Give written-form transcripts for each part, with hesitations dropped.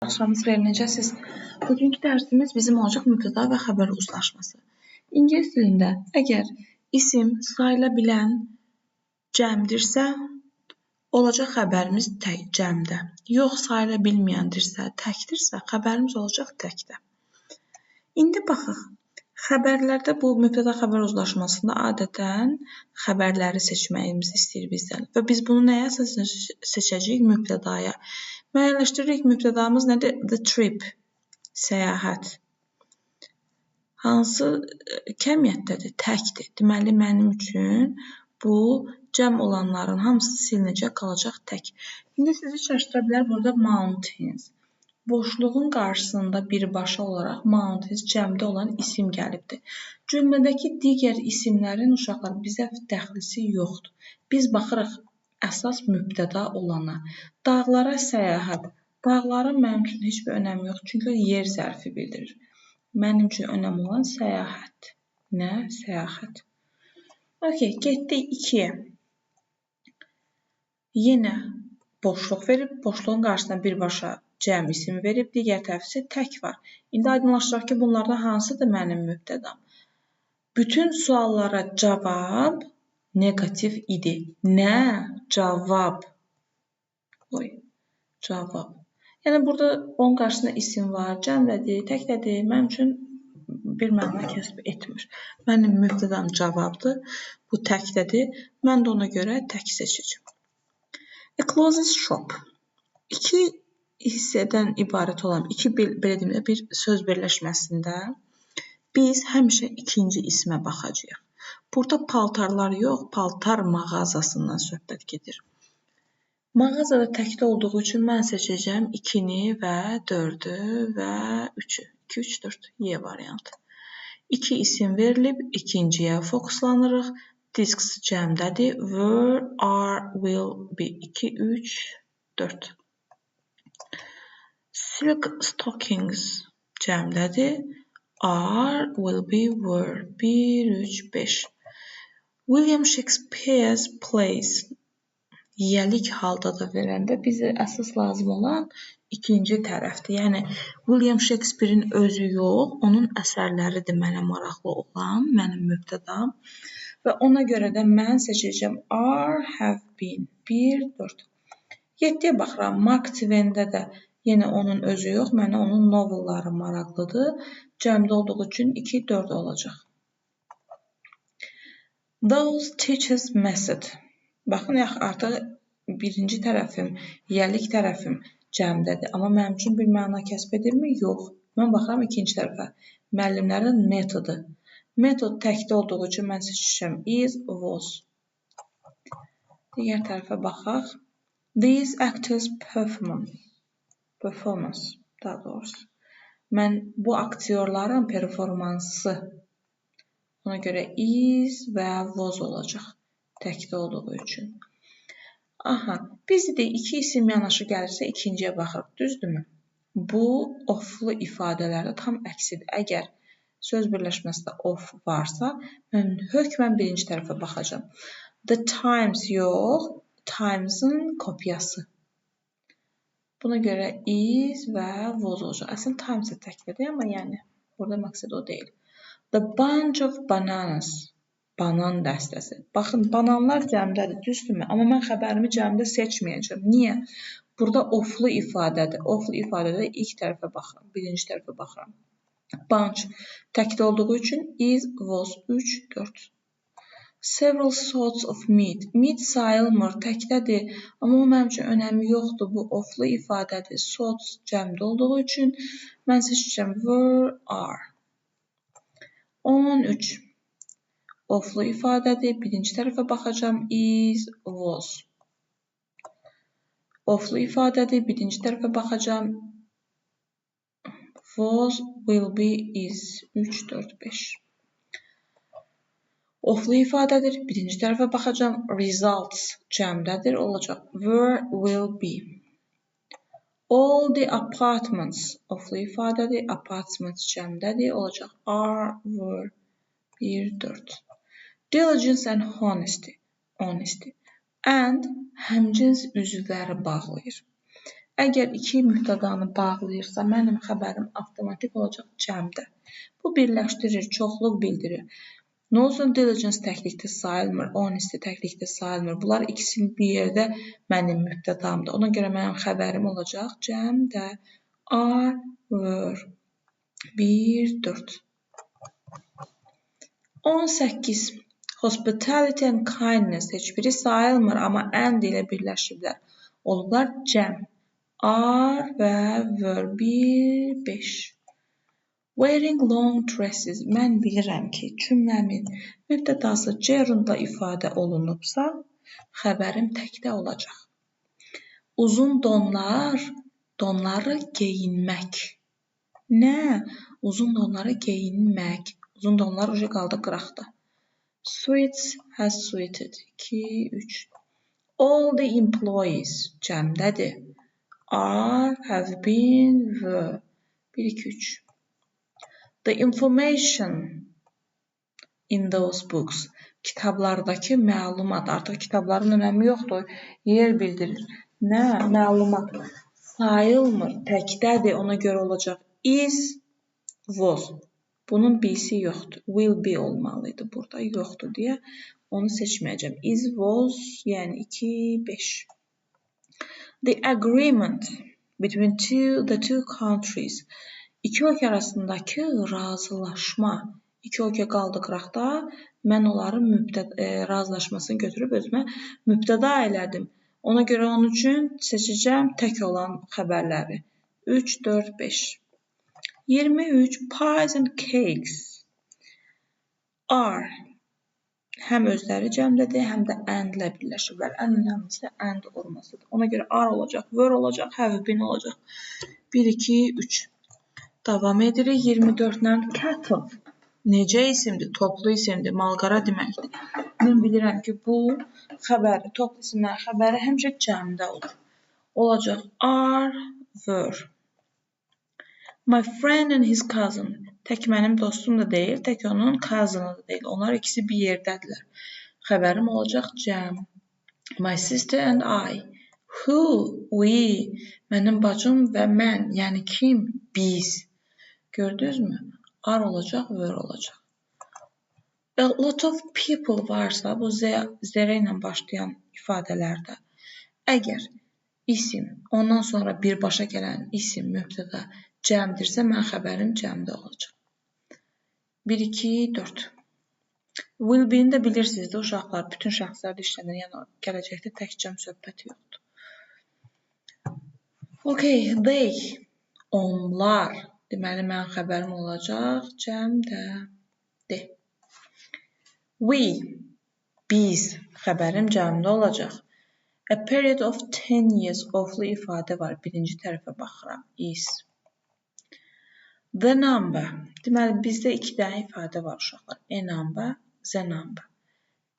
Axşamınız xeyir, necəsiz? Bugünkü dərsimiz bizim olacaq mübtəda və xəbər uzlaşması. İngilis dilində əgər isim sayıla bilən cəmdirsə, olacaq xəbərimiz cəmdə. Yox, sayıla bilməyəndirsə, təkdirsə, xəbərimiz olacaq təkdə. İndi baxaq. Xəbərlərdə bu mübtəda xəbər uzlaşmasında adətən xəbərləri seçməyimizi istəyir bizdən. Və biz bunu nəyə əsasən seçəcəyik? Mübtədaya. Müəyyənləşdiririk, mübtədamız nədir? The trip, səyahət. Hansı kəmiyyətdədir? Təkdir. Deməli, mənim üçün bu cəm olanların hamısı silinəcək, qalacaq tək. İndi sizi çaşdıra bilər burada mountains. Boşluğun qarşısında birbaşa olaraq mountains cəmdə olan isim gəlibdir. Cümlədəki digər isimlərin uşaqlar bizə dəxlisi yoxdur. Biz baxırıq əsas mübtəda olana. Dağlara səyahət. Dağların mənim üçün heç bir önəmi yox, çünki yer zərfi bildirir. Mənim üçün önəmli olan səyahət. Nə? Səyahət. Okay, getdik 2-yə. Yenə boşluq verib, boşluğun qarşısına birbaşa cəm ismi verib, digər tərəfisi tək var. İndi aydınlaşdıraq ki, bunlardan hansıdır mənim mübtədam? Bütün suallara cavab negativ idi. Nə? Cavab. Cavab. Yəni, burada onun qarşısında isim var, cəmdədir, təkdədir. Mənim üçün bir məna kəsb etmir. Mənim mübtədam cavabdır. Bu təkdədir. Mən də ona görə tək seçəcəm. A closest shop. 2 hissədən ibarət olan, bir söz birləşməsində biz həmişə ikinci ismə baxacağıq. Burada paltarlar yox, paltar mağazasından söhbət gedir. Mağazada təkdə olduğu üçün mən seçəcəm 2-ni və 4-ü və 3-ü. 2, 3, 4, Y variantı. 2 isim verilib, ikinciyə fokuslanırıq. Disks cəmdədir. Were, are, will be. 2, 3, 4. Silk stockings cəmdədir. Are, will be, were. 1, 3, 5. William Shakespeare's plays. Yiyəlik halda da verəndə bizə əsas lazım olan ikinci tərəfdir. Yəni, William Shakespeare'in özü yox, onun əsərləridir mənə maraqlı olan, mənim mübtədam. Və ona görə də mən seçəcəm are, have been. 1, 4. 7-yə baxıram. Mark Twain-də də yenə onun özü yox, mənə onun novelları maraqlıdır. Cəmdə olduğu üçün 2, 4 olacaq. Those teachers method. Baxın, artıq birinci tərəfim, yiyəlik tərəfim cəmdədir. Amma mənim üçün bir məna kəsb edirmi? Yox. Mən baxıram ikinci tərəfə. Müəllimlərin metodu. Metod təkdə olduğu üçün mən seçəcəm is, was. Digər tərəfə baxaq. These actors performance. Daha doğrusu. Mən bu aktyorların performansı. Ona görə is və was olacaq. Təkdə olduğu üçün. Aha, bizdə 2 isim yanaşı gəlirsə ikinciyə baxırıq, düzdürmü? Bu oflu ifadələrdə tam əksidir. Əgər söz birləşməsində of varsa, mən hökmən birinci tərəfə baxacam. The Times yox, Times-ın kopyası. Buna görə is və was olacaq. Əslində Times-ı təkdədir, amma yəni burada məqsəd o deyil. The bunch of bananas. Banan dəstəsi. Baxın, bananlar cəmdədir, düzdürmü? Amma mən xəbərimi cəmdə seçməyəcəm. Niyə? Burada oflu ifadədir. Oflu ifadədə ilk tərəfə baxıram, birinci tərəfə baxıram. Bunch təkdə olduğu üçün is, was, 3, 4. Several sorts of meat. Meat sayılmır, təkdədir. Amma mənim üçün önəmi yoxdur. Bu oflu ifadədir. Sorts cəmdə olduğu üçün mən seçəcəm were, are. 13. Oflu ifadədir. Birinci tərəfə baxacam. Is, was. Oflu ifadədir. Birinci tərəfə baxacam. Was, will be, is. 3, 4, 5. Oflu ifadədir. Birinci tərəfə baxacam. Results cəmdədir. Olacaq. Were, will be. All the apartments. Oflu ifadədir. Apartments cəmdədir. Olacaq. Are, were. 1, 4. Diligence and honesty. And həmcins üzvləri bağlayır. Əgər iki mübtədanı bağlayırsa, mənim xəbərim avtomatik olacaq cəmdə. Bu birləşdirir, çoxluq bildirir. Knowledge diligence təklikdə sayılmır, honesty təklikdə sayılmır. Bunlar ikisi bir yerdə mənim mübtədamdır. Ona görə mənim xəbərim olacaq cəmdə. Are, were. 1, 4. 18. Hospitality and kindness heç biri sayılmır, amma and ilə birləşiblər. Olublar cəm. Are və were. 1, 5. Wearing long dresses. Mən bilirəm ki, cümləmin mübtədası gerundla ifadə olunubsa, xəbərim təkdə olacaq. Uzun donlar, donları geyinmək. Nə? Uzun donları geyinmək. Uzun donlar uca qaldı qıraqda. Sweets has sweeted. 2, 3. All the employees cəmdədir. Are, have been, were. 1, 2, 3. The information in those books. Kitablardakı məlumat. Artıq kitabların önəmi yoxdur. Yer bildirir. Nə? Məlumat. Sayılmır. Təkdədir. Ona görə olacaq. Is, was. Bunun B'si yoxdur. Will be olmalıydı burada. Yoxdur deyə onu seçməyəcəm. Is, was, yəni 2, 5. The agreement between the two countries. İki ölkə arasındakı razılaşma. İki ölkə qaldı qıraqda. Mən onların razılaşmasını götürüb özümə mübtəda elədim. Ona görə onun üçün seçəcəm tək olan xəbərləri. 3, 4, 5. 23. Pies and cakes are. Həm özləri cəmdədir, həm də and ilə birləşiblər. Ən önəmlisi and olmasıdır. Ona görə are olacaq, were olacaq, have been olacaq. 1, 2, 3. Davam edirik 24-lə. Cattle. Necə isimdir? Toplu isimdir, malqara deməkdir. Mən bilirəm ki, bu xəbəri, toplu isimlərin xəbəri həmişə cəmdə olur. Olacaq are, were. My friend and his cousin. Tək mənim dostum da deyil, tək onun cousinı da deyil. Onlar ikisi bir yerdədirlər. Xəbərim olacaq cəm. My sister and I. Who, we. Mənim bacım və mən. Yəni kim? Biz. Gördünüzmü? Are olacaq, were olacaq. A lot of people varsa, bu zərə ilə başlayan ifadələrdə, əgər isim, ondan sonra birbaşa gələn isim, mübtəda cəmdirsə, mən xəbərim cəmdə olacaq. 1, 2, 4. Will be-ni də bilirsiniz də uşaqlar, bütün şəxslərdə işlənir, yəni gələcəkdə tək cəm söhbəti yoxdur. Okay, they, onlar. Deməli, mənim xəbərim olacaq cəmdə. We, biz, xəbərim cəmdə olacaq. A period of 10 years, oflu ifadə var. Birinci tərəfə baxıram. Is. The number. Deməli, bizdə 2 dənə ifadə var uşaqlar. A number, the number.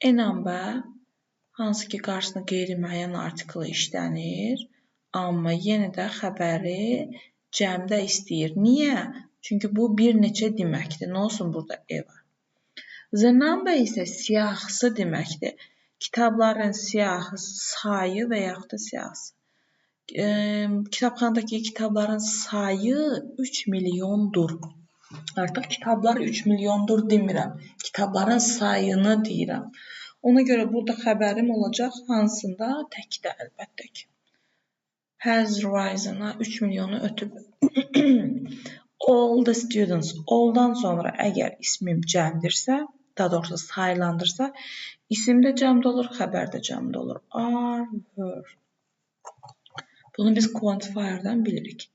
A number, hansı ki, qarşısına qeyri-müəyyən artiklı işlənir. Amma yenə də xəbəri cəmdə istəyir. Niyə? Çünki bu bir neçə deməkdir. Nə olsun burada E var. The number isə siyahısı deməkdir. Kitabların siyahısı, sayı və yaxud da siyahısı. Kitabxanadakı kitabların sayı 3 milyondur. Artıq kitablar 3 milyondur demirəm. Kitabların sayını deyirəm. Ona görə burada xəbərim olacaq hansında? Təkdə əlbəttə ki. Has risen, 3 milyonu ötüb. All the students, all-dan sonra əgər ismim cəmdirsə, daha doğrusu sayılandırsa, isim də cəmdə olur, xəbər də cəmdə olur. Are, were. Bunu biz quantifier'dan bilirik.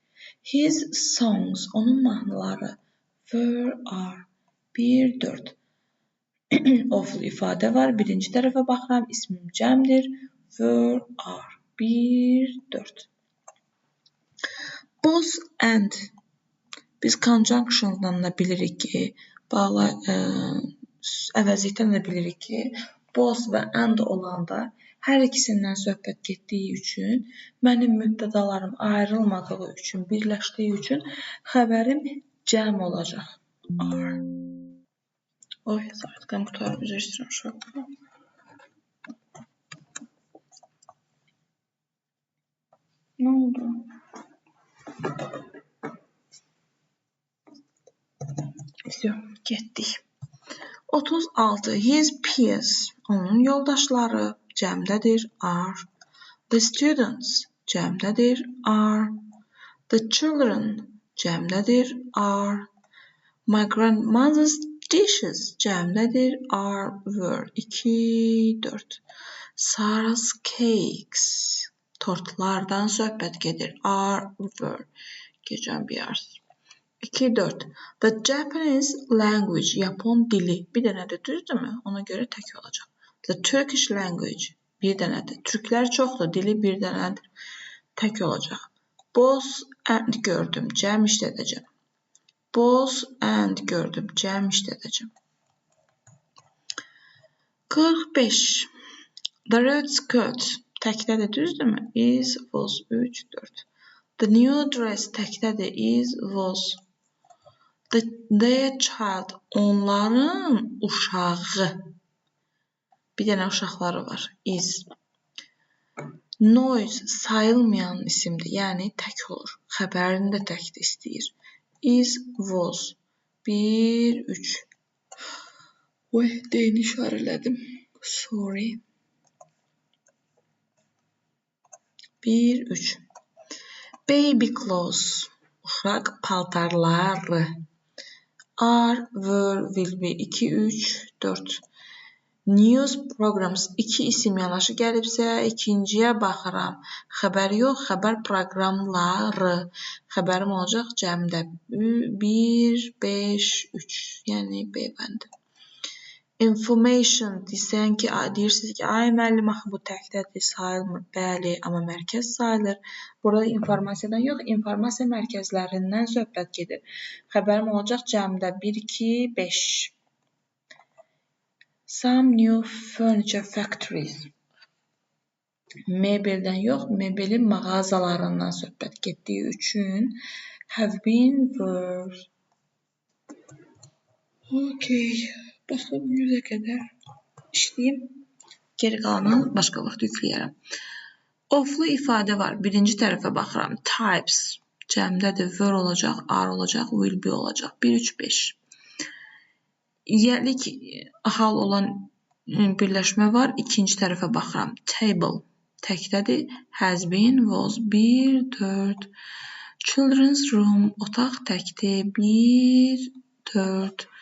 His songs, onun mahnıları. Were, are. 1, 4. Oflu ifadə var. Birinci tərəfə baxıram, ismim cəmdir. Were, are. 1, 4. Both and. Biz conjunction'dan da bilirik ki, əvəzlikdən də bilirik ki, both və and olanda hər ikisindən söhbət getdiyi üçün, mənim mübtədalarım ayrılmadığı üçün, birləşdiyi üçün xəbərim cəm olacaq. Are. Oy, saytqam qutarıb üzr istəyirəm uşaqlar. Nə oldu? Getdik. 36. His peers, onun yoldaşları cəmdədir are. The students cəmdədir are. The children cəmdədir are. My grandmother's dishes cəmdədir are were. 2, 4. Sarah's cakes, tortlardan söhbət gedir are were. Geçən bir arz. 2, 4. The Japanese language, Yapon dili. Bir dənədir, düzdürmü? Ona görə tək olacaq. The Turkish language, bir dənədir. Türklər çoxdur, dili bir dənədir. Tək olacaq. Both and gördüm, cəm işlədəcəm. Both and gördüm, cəm işlədəcəm. 45. The red skirt, təkdədir, düzdürmü? Is, was, 3, 4. The new dress, təkdədir, is, was. Their child, onların uşağı. Bir dənə uşaqları var, is. Noise, sayılmayan isimdir, yəni tək olur. Xəbərini də təkdə istəyir. Is, was. 1, 3. Oy, deyini işarələdim. Sorry. 1, 3. Baby clothes, uşaq paltarları. Are, were, will be. 2, 3, 4. News programs, 2 isim yanaşı gəlibsə, ikinciyə baxıram. Xəbər yox, xəbər proqramları. Xəbərim olacaq cəmdə. 1, 5, 3. Yəni B bəndi. Information, deyirsiniz ki, ay müəllim, axı bu təkdədir, sayılmır. Bəli, amma mərkəz sayılır. Burada informasiyadan yox, informasiya mərkəzlərindən söhbət gedir. Xəbərim olacaq cəmdə 1, 2, 5. Some new furniture factories. Mebeldən yox, mebelin mağazalarından söhbət getdiyi üçün have been, were. Okay. Baxım 100-ə qədər işləyim. Geri qalanı başqa vaxt yükləyərəm. Oflu ifadə var. Birinci tərəfə baxıram. Types. Cəmdədir. Were olacaq, are olacaq, will be olacaq. 1, 3, 5. Yəlik hal olan birləşmə var. İkinci tərəfə baxıram. Table. Təkdədir. Has been, was. 1, 4. Children's room. Otaq təkdir. 1, 4.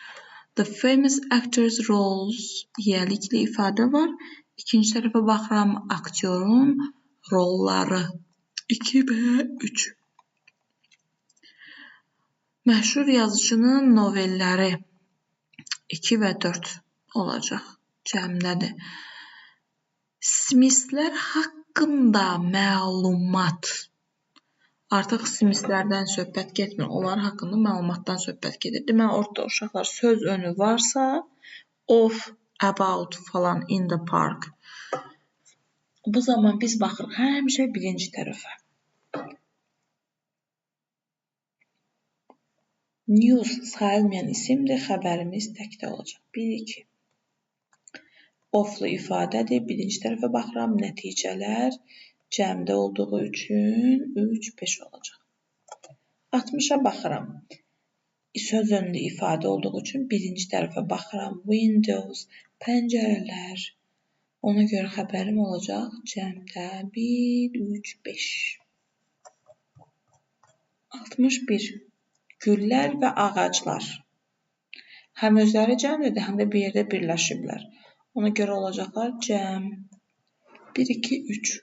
The famous actors' roles, yəlikli ifadə var. İkinci tərəfə baxıram, aktyorun rolları. 2 və 3. Məşhur yazıcının novelləri. 2 və 4 olacaq. Cəmdədir. Smithlər haqqında məlumat. Artıq Smithlərdən söhbət getmir. Onlar haqqında məlumatdan söhbət gedir. Deməli, orada uşaqlar söz önü varsa, of, about falan, in the park. Bu zaman biz baxırıq həmişə birinci tərəfə. News sayılmayan isimdir, xəbərimiz təkdə olacaq. 1, 2. Oflu ifadədir, birinci tərəfə baxıram, nəticələr cəmdə olduğu üçün 3, 5 olacaq. 60-a baxıram. Söz önlü ifadə olduğu üçün birinci tərəfə baxıram. Windows, pəncərələr. Ona görə xəbərim olacaq cəmdə 1, 3, 5. 61. Güllər və ağaclar. Həm özləri cəmdədir, həm də bir yerdə birləşiblər. Ona görə olacaqlar cəm. 1, 2, 3.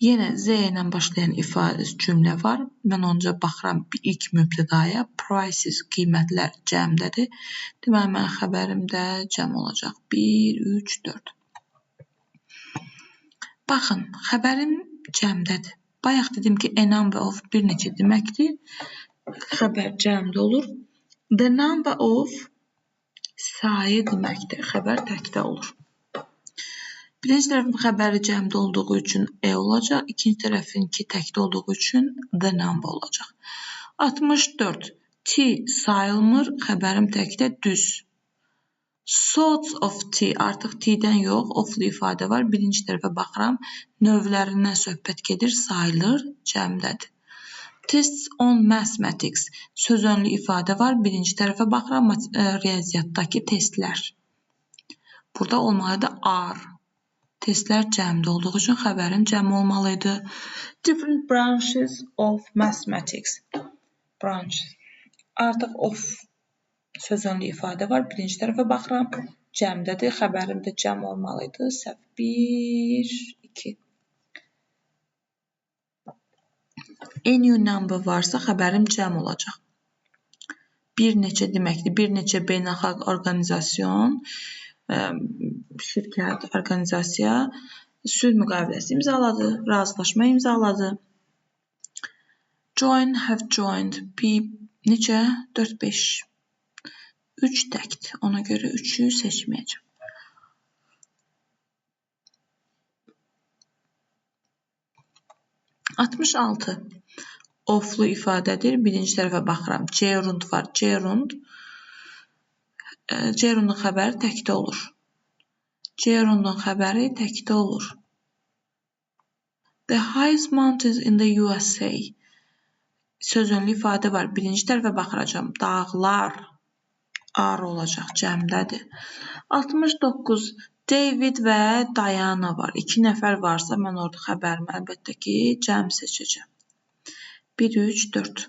Yenə Z ilə başlayan ifadə cümlə var. Mən onca baxıram ilk mübtədaya. Prices, qiymətlər cəmdədir. Deməli, mən xəbərim də cəm olacaq. 1, 3, 4. Baxın, xəbərim cəmdədir. Bayaq dedim ki, a number of bir neçə deməkdir. Xəbər cəmdə olur. The number of sayı deməkdir. Xəbər təkdə olur. Birinci tərəfin xəbəri cəmdə olduğu üçün E olacaq. İkinci tərəfinki təkdə olduğu üçün the number olacaq. 64. T sayılmır. Xəbərim təkdə düz. Sorts of tea, artıq T-dən yox, of-lu ifadə var. Birinci tərəfə baxıram, növlərindən söhbət gedir, sayılır, cəmdədir. Tests on mathematics, sözönlü ifadə var. Birinci tərəfə baxıram, riyaziyyatdakı testlər. Burada olmalıdır are. Testlər cəmdə olduğu üçün xəbərim cəm olmalıydı. Different branches of mathematics. Branches. Artıq of sözönlü ifadə var. Birinci tərəfə baxıram, cəmdədir. Xəbərim də cəm olmalıydı. Səhv 1, 2. A new number varsa xəbərim cəm olacaq. Bir neçə deməkdir. Bir neçə beynəlxalq orqanizasyon, şirkət, orqanizasiya sülh müqaviləsi imzaladı, razılaşma imzaladı. Join, have joined. Neçə? 4, 5. 3 təkdir. Ona görə 3-ü seçməyəcəm. (66) Of-lu ifadədir. Birinci tərəfə baxıram. Gerund var. Gerundun xəbəri təkdə olur. Gerundun xəbəri təkdə olur. The highest mountains in the USA. Sözönlü ifadə var. Birinci tərəfə baxacağam. Dağlar. Ar olacaq, cəmdədir. 69. David və Diana var. 2 nəfər varsa, mən orada xəbərimi əlbəttə ki, cəm seçəcəm. 1, 3, 4.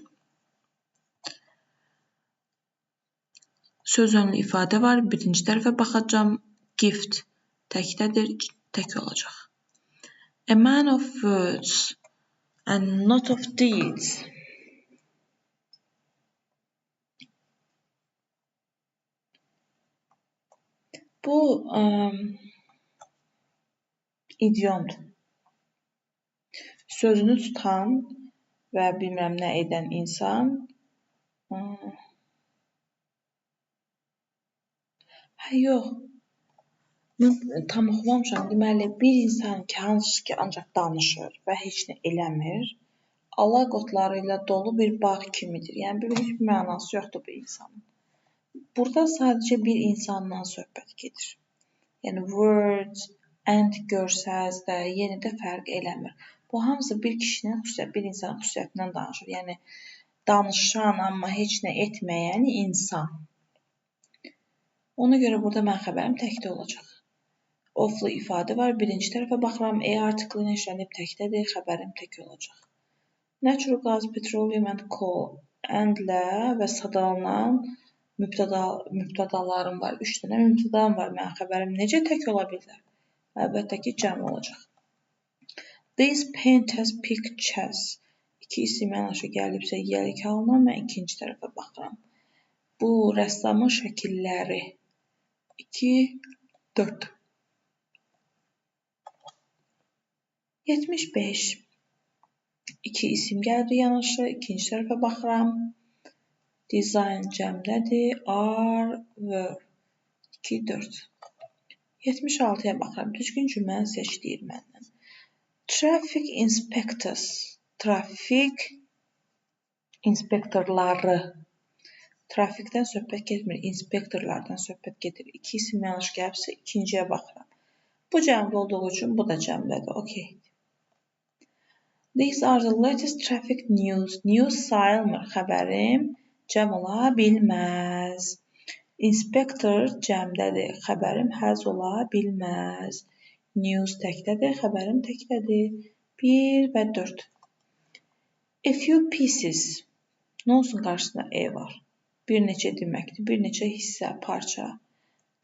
Sözönlü ifadə var. Birinci tərəfə baxacağam. Gift. Təkdədir, tək olacaq. A man of words and not of deeds. Bu idiomdur. Sözünü tutan və bilməm nə edən insan yox. Mən tam oxumamışam. Deməli, bir insan ki, hansı ki ancaq danışır və heç nə eləmir, alaq otları ilə dolu bir bağ kimidir. Yəni, heç bir mənası yoxdur bu insanın. Burada sadəcə bir insandan söhbət gedir. Yəni, words, and görsəz də yenə də fərq eləmir. Bu hamısı bir kişinin xüsusiyyəti, bir insanın xüsusiyyətindən danışır. Yəni, danışan, amma heç nə etməyən insan. Ona görə burada mən xəbərim təkdə olacaq. Of-lu ifadə var. Birinci tərəfə baxıram. Article ilə işlənib təkdədir. Xəbərim tək olacaq. Natural gas, petroleum and coal. And-lə və sadalanan mübtədalarım var. 3 dənə mübtədam var. Mənim xəbərim necə tək ola bilər? Əlbəttə ki, cəm olacaq. These painters pictures. 2 isim yanaşı gəlibsə, yəlik halına mən ikinci tərəfə baxıram. Bu rəssamın şəkilləri. 2, 4. 75. 2 isim gəldi yanaşı, ikinci tərəfə baxıram. Design cəmdədir. Are, were. 2, 4. 76-ya baxıram. Düzgün cümləni seç deyir məndən. Traffic inspectors. Trafik inspektorları. Trafikdən söhbət getmir. İnspektorlardan söhbət gedir. 2 isim yanlış gəlibsə, ikinciyə baxıram. Bu cəmdə olduğu üçün bu da cəmdədir. Okay. These are the latest traffic news. News sayılmır. Xəbərim cəm ola bilməz. Inspector cəmdədir. Xəbərim həz ola bilməz. News təkdədir. Xəbərim təkdədir. 1 və 4. A few pieces. Nə olsun qarşısında E var. Bir neçə deməkdir. Bir neçə hissə, parça.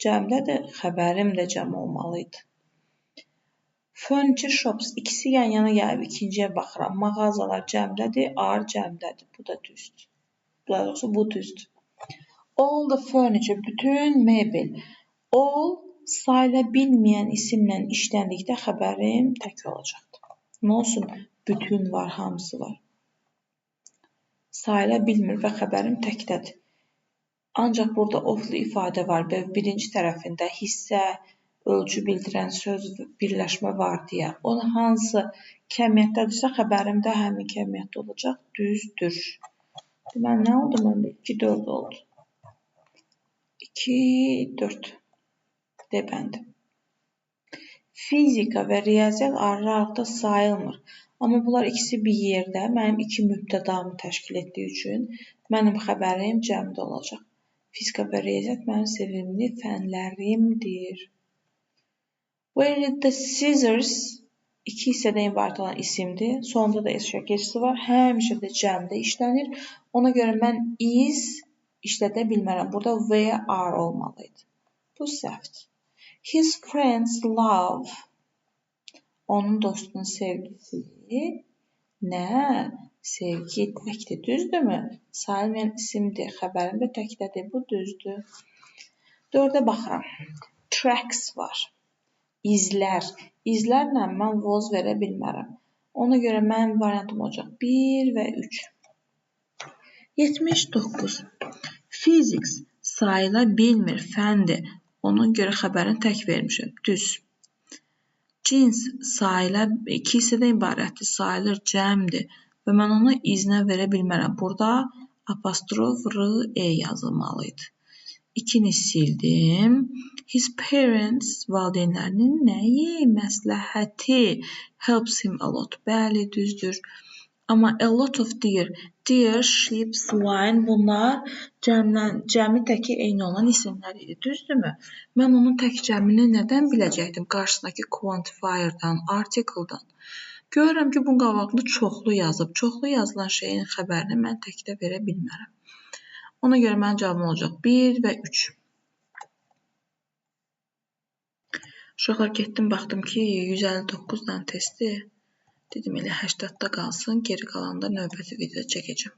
Cəmdədir. Xəbərim də cəm olmalıydı. Furniture shops. İkisi yan-yana gəlib ikinciyə baxıram. Mağazalar cəmdədir. Are cəmdədir. Bu da düzdür. Daha doğrusu bu düzdür. All the furniture. Bütün mebel. All sayıla bilməyən isimlə işləndikdə xəbərim tək olacaqdır. Nə olsun? Bütün var, hamısı var. Sayıla bilmir və xəbərim təkdədir. Ancaq burada of-lu ifadə var və birinci tərəfində hissə, ölçü bildirən söz birləşmə var deyə. Onun hansı kəmiyyətdədirsə, xəbərim də həmin kəmiyyətdə olacaq. Düzdür. Deməli, nə oldu məndə? 2, 4 oldu. 2, 4. D bəndi. Fizika və riyaziyyat ayrı-ayrılıqda sayılmır. Amma bunlar ikisi bir yerdə mənim iki mübtədamı təşkil etdiyi üçün mənim xəbərim cəmdə olacaq. Fizika və riyaziyyat mənim sevimli fənlərimdir. Where did the scissors iki hissədən ibarət olan isimdir. Sonunda da eşya keçisi var. Həmişə də cəmdə işlənir. Ona görə mən is işlədə bilmərəm. Burada where are olmalıydı. Bu səhvdir. His friends love. Onun dostunun sevgisi. Nə? Sevgi təkdir. Düzdürmü? Sayılmayan isimdir. Xəbərim də təkdədir. Bu düzdür. 4-ə baxıram. Tracks var. İzlər. İzlərlə mən was verə bilmərəm. Ona görə mənim variantım olacaq 1 və 3. 79. Physics sayıla bilmir, fəndir. Ona görə xəbərini tək vermişəm. Düz. Cins sayıla iki hissədən ibarətdir. Sayılır, cəmdir. Və mən ona iznə verə bilmərəm. Burada apostrof r-e yazılmalıydı. 2-ni sildim. His parents, valideynlərinin nəyi? Məsləhəti. Helps him a lot. Bəli, düzdür. Amma a lot of deer, sheep, swine bunlar cəmi təki eyni olan isimlər idi. Düzdürmü? Mən onun tək cəmini nədən biləcəkdim? Qarşısındakı quantifier'dan, article'dan. Görürəm ki, bunun qabağında çoxlu yazıb. Çoxlu yazılan şeyin xəbərini mən təkdə verə bilmərəm. Ona görə mənim cavabım olacaq 1 və 3. Uşaqlar getdim, baxdım ki, 159 dənə testi. Dedim elə 80-da qalsın, geri qalanda növbəti videoda çəkəcəm.